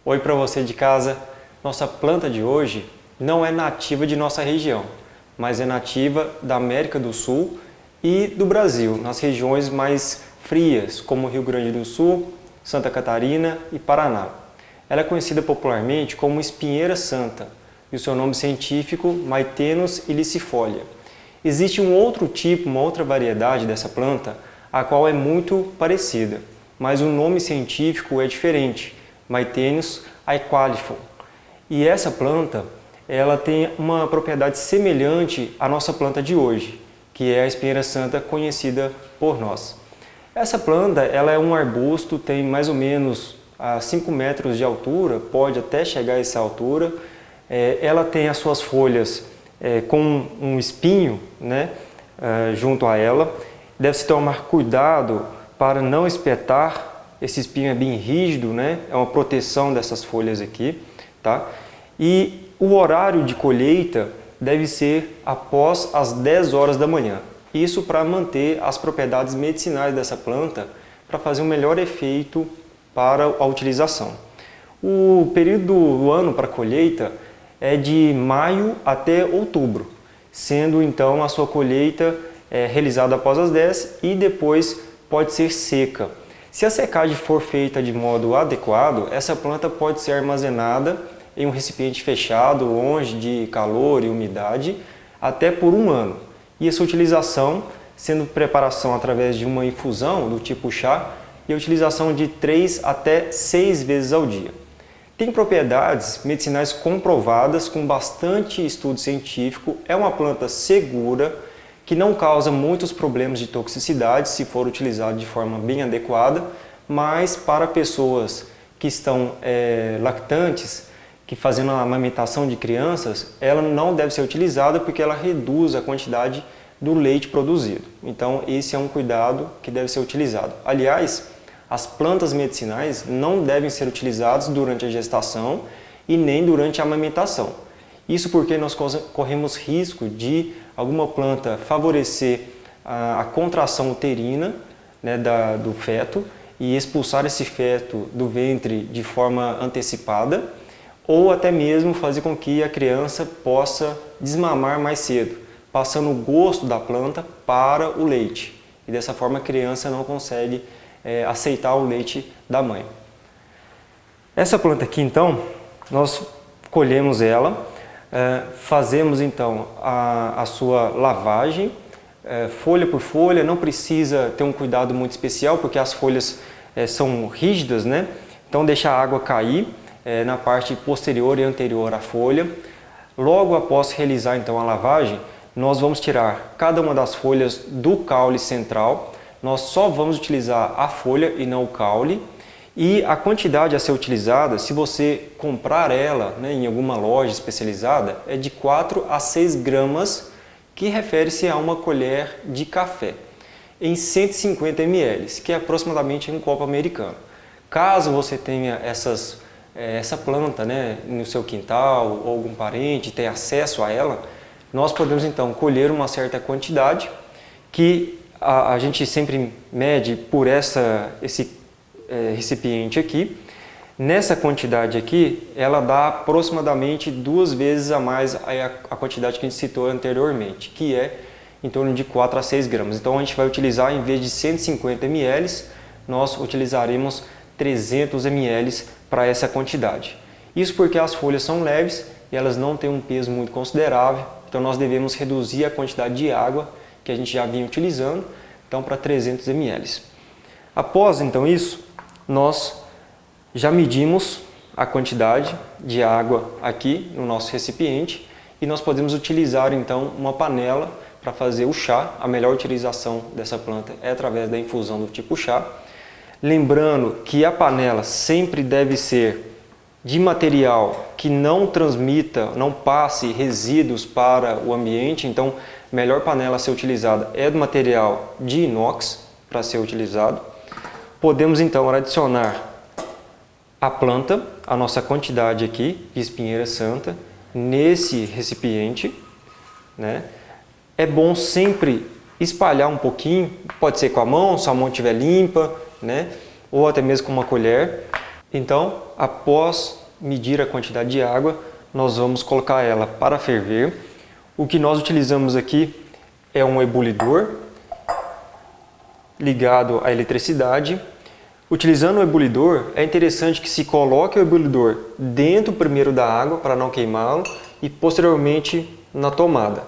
Oi para você de casa. Nossa planta de hoje não é nativa de nossa região, mas é nativa da América do Sul e do Brasil, nas regiões mais frias, como Rio Grande do Sul, Santa Catarina e Paraná. Ela é conhecida popularmente como espinheira santa e o seu nome científico Maithenus ilicifolia. Existe um outro tipo, uma outra variedade dessa planta, a qual é muito parecida, mas o nome científico é diferente, Maithenus aequalifol. E essa planta, ela tem uma propriedade semelhante à nossa planta de hoje, que é a espinheira santa conhecida por nós. Essa planta, ela é um arbusto, tem mais ou menos 5 metros de altura, pode até chegar a essa altura. Ela tem as suas folhas com um espinho, né, junto a ela. Deve-se tomar cuidado para não espetar. Esse espinho é bem rígido, né? É uma proteção dessas folhas aqui, tá? E o horário de colheita deve ser após as 10 horas da manhã. Isso para manter as propriedades medicinais dessa planta, para fazer um melhor efeito para a utilização. O período do ano para colheita é de maio até outubro, sendo então a sua colheita realizada após as 10 e depois pode ser seca. Se a secagem for feita de modo adequado, essa planta pode ser armazenada em um recipiente fechado, longe de calor e umidade, até por um ano. E essa utilização, sendo preparação através de uma infusão do tipo chá, e a utilização de 3 até 6 vezes ao dia. Tem propriedades medicinais comprovadas com bastante estudo científico, é uma planta segura, que não causa muitos problemas de toxicidade se for utilizado de forma bem adequada, mas para pessoas que estão lactantes, que fazendo a amamentação de crianças, ela não deve ser utilizada porque ela reduz a quantidade do leite produzido. Então esse é um cuidado que deve ser utilizado. Aliás, as plantas medicinais não devem ser utilizadas durante a gestação e nem durante a amamentação. Isso porque nós corremos risco de alguma planta favorecer a contração uterina, né, do feto e expulsar esse feto do ventre de forma antecipada, ou até mesmo fazer com que a criança possa desmamar mais cedo, passando o gosto da planta para o leite. E dessa forma a criança não consegue aceitar o leite da mãe. Essa planta aqui então, nós colhemos ela, fazemos então a sua lavagem, folha por folha, não precisa ter um cuidado muito especial porque as folhas são rígidas, né? Então deixa a água cair na parte posterior e anterior à folha. Logo após realizar então a lavagem, nós vamos tirar cada uma das folhas do caule central. Nós só vamos utilizar a folha e não o caule. E a quantidade a ser utilizada, se você comprar ela, né, em alguma loja especializada, é de 4 a 6 gramas, que refere-se a uma colher de café, em 150 ml, que é aproximadamente um copo americano. Caso você tenha essa planta, né, no seu quintal ou algum parente tenha acesso a ela, nós podemos então colher uma certa quantidade, que a gente sempre mede por esse recipiente aqui. Nessa quantidade aqui, ela dá aproximadamente 2 vezes a mais a quantidade que a gente citou anteriormente, que é em torno de 4 a 6 gramas. Então a gente vai utilizar, em vez de 150 ml, nós utilizaremos 300 ml para essa quantidade. Isso porque as folhas são leves e elas não têm um peso muito considerável, então nós devemos reduzir a quantidade de água que a gente já vinha utilizando, então para 300 ml. Após então isso, nós já medimos a quantidade de água aqui no nosso recipiente e nós podemos utilizar então uma panela para fazer o chá. A melhor utilização dessa planta é através da infusão do tipo chá. Lembrando que a panela sempre deve ser de material que não transmita, não passe resíduos para o ambiente. Então, a melhor panela a ser utilizada é do material de inox para ser utilizado. Podemos então adicionar a planta, a nossa quantidade aqui de espinheira santa, nesse recipiente, né? É bom sempre espalhar um pouquinho, pode ser com a mão, se a mão estiver limpa, né? Ou até mesmo com uma colher. Então, após medir a quantidade de água, nós vamos colocar ela para ferver. O que nós utilizamos aqui é um ebulidor ligado à eletricidade. Utilizando o ebulidor, é interessante que se coloque o ebulidor dentro primeiro da água para não queimá-lo e posteriormente na tomada.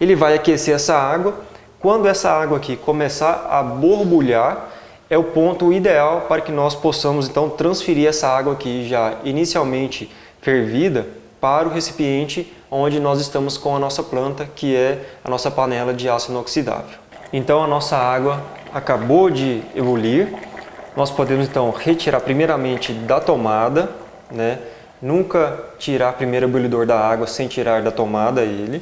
Ele vai aquecer essa água. Quando essa água aqui começar a borbulhar, é o ponto ideal para que nós possamos então transferir essa água aqui já inicialmente fervida para o recipiente onde nós estamos com a nossa planta, que é a nossa panela de aço inoxidável. Então a nossa água acabou de ebulir. Nós podemos então retirar primeiramente da tomada, né? Nunca tirar primeiro o ebulidor da água sem tirar da tomada ele.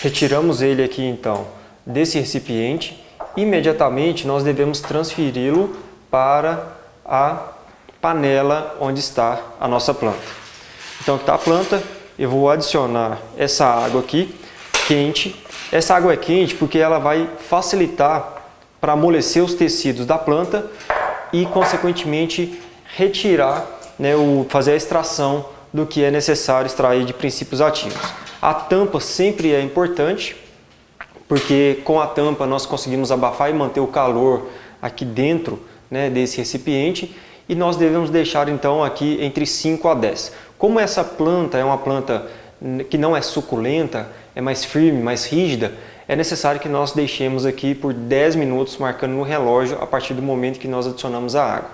Retiramos ele aqui então desse recipiente. Imediatamente nós devemos transferi-lo para a panela onde está a nossa planta. Então aqui está a planta, eu vou adicionar essa água aqui quente. Essa água é quente porque ela vai facilitar para amolecer os tecidos da planta e consequentemente retirar, né, fazer a extração do que é necessário extrair de princípios ativos. A tampa sempre é importante, porque com a tampa nós conseguimos abafar e manter o calor aqui dentro, né, desse recipiente, e nós devemos deixar então aqui entre 5 a 10. Como essa planta é uma planta que não é suculenta, é mais firme, mais rígida, é necessário que nós deixemos aqui por 10 minutos marcando no relógio a partir do momento que nós adicionamos a água.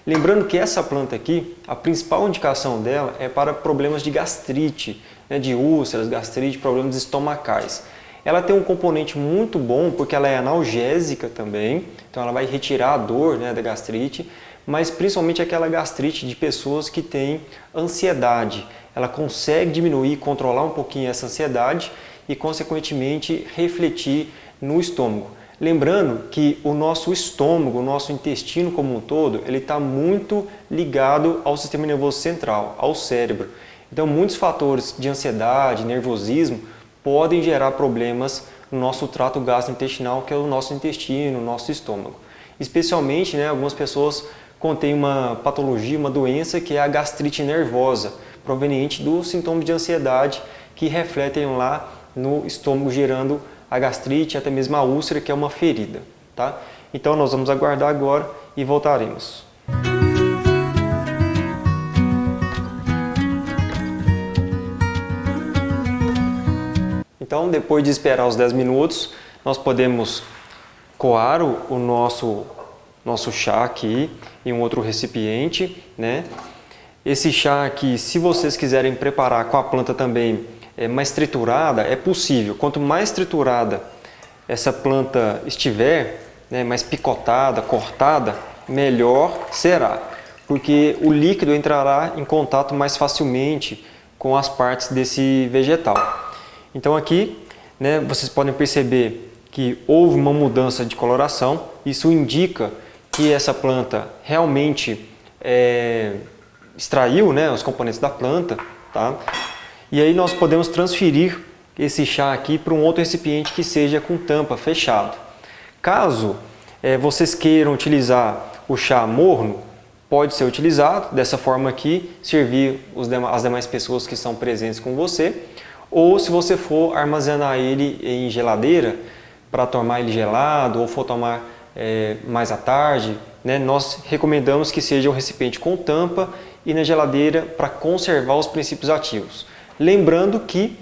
Lembrando que essa planta aqui, a principal indicação dela é para problemas de gastrite, né, de úlceras, gastrite, problemas estomacais. Ela tem um componente muito bom porque ela é analgésica também, então ela vai retirar a dor, né, da gastrite, mas principalmente aquela gastrite de pessoas que têm ansiedade. Ela consegue diminuir, controlar um pouquinho essa ansiedade e consequentemente refletir no estômago. Lembrando que o nosso estômago, o nosso intestino como um todo, ele está muito ligado ao sistema nervoso central, ao cérebro. Então muitos fatores de ansiedade, nervosismo, podem gerar problemas no nosso trato gastrointestinal, que é o nosso intestino, o nosso estômago. Especialmente, né, algumas pessoas contêm uma patologia, uma doença que é a gastrite nervosa, proveniente dos sintomas de ansiedade que refletem lá no estômago, gerando a gastrite, até mesmo a úlcera, que é uma ferida. Tá? Então nós vamos aguardar agora e voltaremos. Então, depois de esperar os 10 minutos, nós podemos coar o nosso chá aqui em um outro recipiente, né? Esse chá aqui, se vocês quiserem preparar com a planta também mais triturada, é possível. Quanto mais triturada essa planta estiver, né, mais picotada, cortada, melhor será, porque o líquido entrará em contato mais facilmente com as partes desse vegetal. Então aqui, né, vocês podem perceber que houve uma mudança de coloração. Isso indica que essa planta realmente extraiu, né, os componentes da planta. Tá? E aí nós podemos transferir esse chá aqui para um outro recipiente que seja com tampa fechado. Caso vocês queiram utilizar o chá morno, pode ser utilizado dessa forma aqui, servir as demais pessoas que estão presentes com você. Ou se você for armazenar ele em geladeira, para tomar ele gelado, ou for tomar mais à tarde, né, nós recomendamos que seja um recipiente com tampa e na geladeira para conservar os princípios ativos. Lembrando que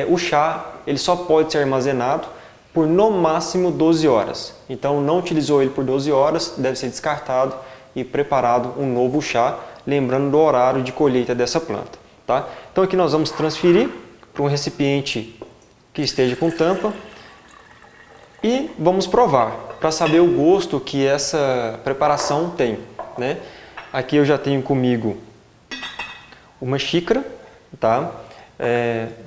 o chá ele só pode ser armazenado por no máximo 12 horas. Então não utilizou ele por 12 horas, deve ser descartado e preparado um novo chá, lembrando do horário de colheita dessa planta. Tá? Então aqui nós vamos transferir para um recipiente que esteja com tampa e vamos provar para saber o gosto que essa preparação tem, né? Aqui eu já tenho comigo uma xícara, tá?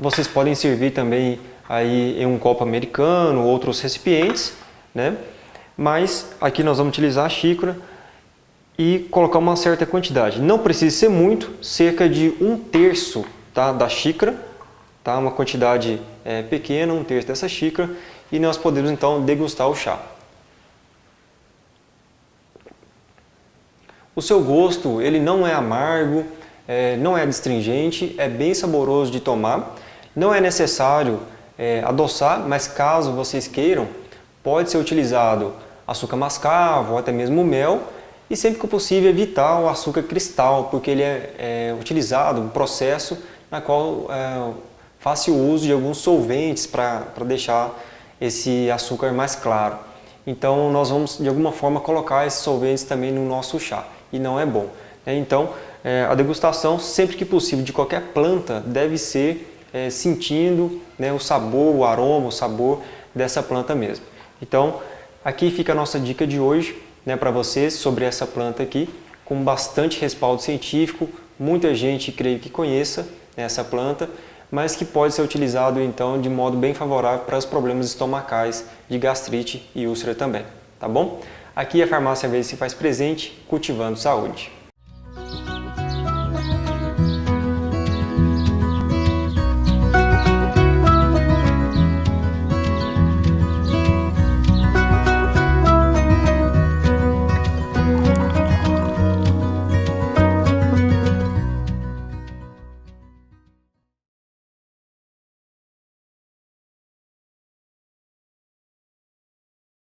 Vocês podem servir também aí em um copo americano, outros recipientes, né? Mas aqui nós vamos utilizar a xícara e colocar uma certa quantidade. Não precisa ser muito, cerca de 1/3, tá, da xícara. Tá? Uma quantidade pequena, 1/3 dessa xícara, e nós podemos então degustar o chá. O seu gosto, ele não é amargo, não é adstringente, é bem saboroso de tomar. Não é necessário adoçar, mas caso vocês queiram, pode ser utilizado açúcar mascavo ou até mesmo mel, e sempre que possível evitar o açúcar cristal, porque ele é utilizado um processo na qual faz-se o uso de alguns solventes para deixar esse açúcar mais claro. Então nós vamos de alguma forma colocar esses solventes também no nosso chá, e não é bom. Então a degustação, sempre que possível, de qualquer planta deve ser sentindo o sabor, o aroma, o sabor dessa planta mesmo. Então aqui fica a nossa dica de hoje, para vocês sobre essa planta aqui, com bastante respaldo científico. Muita gente creio que conheça essa planta, mas que pode ser utilizado então de modo bem favorável para os problemas estomacais de gastrite e úlcera também, tá bom? Aqui a Farmácia Verde se faz presente, cultivando saúde.